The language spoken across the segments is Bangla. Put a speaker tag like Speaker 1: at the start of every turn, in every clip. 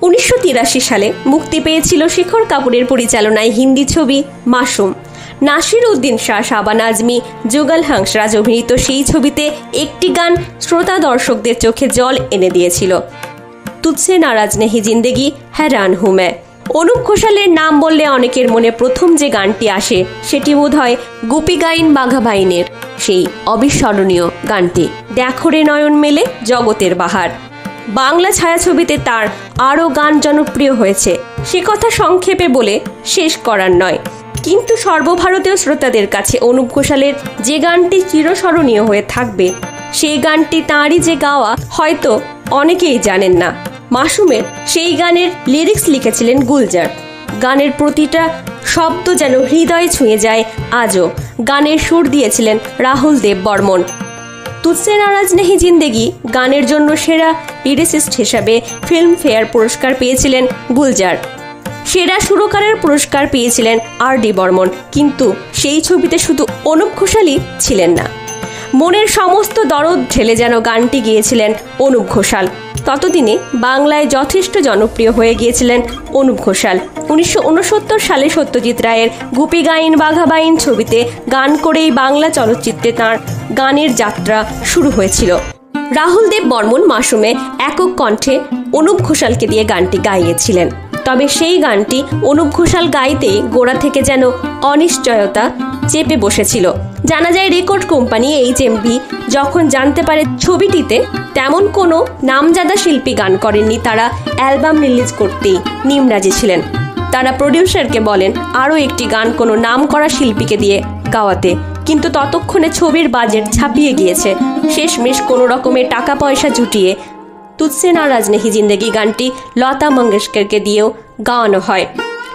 Speaker 1: 1983 সালে মুক্তি পেয়েছিল শেখর কাপুরের পরিচালনায় হিন্দি ছবি মাসুম। নাসির উদ্দিন শাহ, শাবানা আজমি, যুগল হংসরাজ অভিনীত সেই ছবিতে একটি গান শ্রোতা দর্শকদের চোখে জল এনে দিয়েছিল, তুঝসে নারাজ নেহি জিন্দেগি হ্যারান হুঁ मैं। অনুপ ঘোষালের নাম বললে অনেকের মনে প্রথম যে গানটি আসে সেটি বোধহয় গোপী গাইন বাঘা বাইনের সেই অবিস্মরণীয় গানটি, দেখো রে নয়ন মেলে জগতের বাহার। বাংলা ছায়াছবিতে তার আরও গান জনপ্রিয় হয়েছে, সে কথা সংক্ষেপে বলে শেষ করার নয়। কিন্তু সর্বভারতীয় শ্রোতাদের কাছে অনুপ ঘোষালের যে গানটি চিরস্মরণীয় হয়ে থাকবে সেই গানটি তাঁরই যে গাওয়া হয়তো অনেকেই জানেন না। মাসুমের সেই গানের লিরিক্স লিখেছিলেন গুলজার। গানের প্রতিটা শব্দ যেন হৃদয় ছুঁয়ে যায় আজও। গানের সুর দিয়েছিলেন রাহুল দেব বর্মন। তুঝসে নারাজ নেহি জিন্দেগি গানের জন্য সেরা লিরিসিস্ট হিসাবে ফিল্মফেয়ার পুরস্কার পেয়েছিলেন গুলজার। সেরা সুরকারের পুরস্কার পেয়েছিলেন RD বর্মন। কিন্তু সেই ছবিতে শুধু অনুপ ঘোষালই ছিলেন না, মনের সমস্ত দরদ ঢেলে যেন গানটি গেয়েছিলেন অনুপ ঘোষাল। ততদিনে বাংলায় যথেষ্ট জনপ্রিয় হয়ে গিয়েছিলেন অনুপ ঘোষাল। 1969 সালে সত্যজিৎ রায়ের গোপী গাইন বাঘা বাইন ছবিতে গান করেই বাংলা চলচ্চিত্রে তাঁর গানের যাত্রা শুরু হয়েছিল। রাহুল দেব বর্মন মাসুমে একক কণ্ঠে অনুপ ঘোষালকে দিয়ে গানটি গাইয়েছিলেন। তবে সেই গানটি অনুপ ঘোষাল গাইতেই গোড়া থেকে যেন অনিশ্চয়তা চেপে বসেছিল। জানা যায় রেকর্ড কোম্পানি HMV যখন জানতে পারে ছবিটিতে তেমন কোনো নামজাদা শিল্পী গান করেননি, তারা অ্যালবাম রিলিজ করতেই নিমরাজি ছিলেন। তারা প্রডিউসারকে বলেন আরও একটি গান কোনো নাম করা শিল্পীকে দিয়ে গাওয়াতে, কিন্তু ততক্ষণে ছবির বাজেট ছাপিয়ে গিয়েছে। শেষমেশ কোনো রকমের টাকা পয়সা জুটিয়ে তুঝসে নারাজ নেহি জিন্দেগি গানটি লতা মঙ্গেশকরকে দিয়েও গাওয়ানো হয়।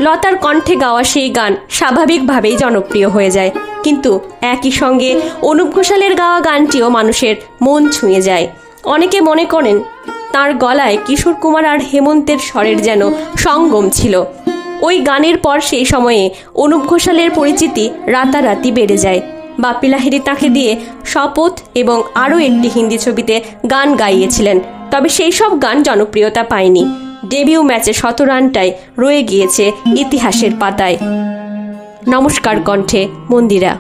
Speaker 1: লতার কণ্ঠে গাওয়া সেই গান স্বাভাবিকভাবেই জনপ্রিয় হয়ে যায়, কিন্তু একই সঙ্গে অনুপ ঘোষালের গাওয়া গানটিও মানুষের মন ছুঁয়ে যায়। অনেকে মনে করেন তার গলায় কিশোর কুমার আর হেমন্তের স্বরের যেন সঙ্গম ছিল। ওই গানের পর সেই সময়ে অনুপ ঘোষালের পরিচিতি রাতারাতি বেড়ে যায়। বাপ্পি লাহিড়ী তাকে দিয়ে শপথ এবং আরও একটি হিন্দি ছবিতে গান গাইয়েছিলেন, তবে সেই সব গান জনপ্রিয়তা পায়নি। ডেবিউ ম্যাচে 100 রানটাই রয়ে গিয়েছে ইতিহাসের পাতায়। নমস্কার কণ্ঠে মন্দিরা।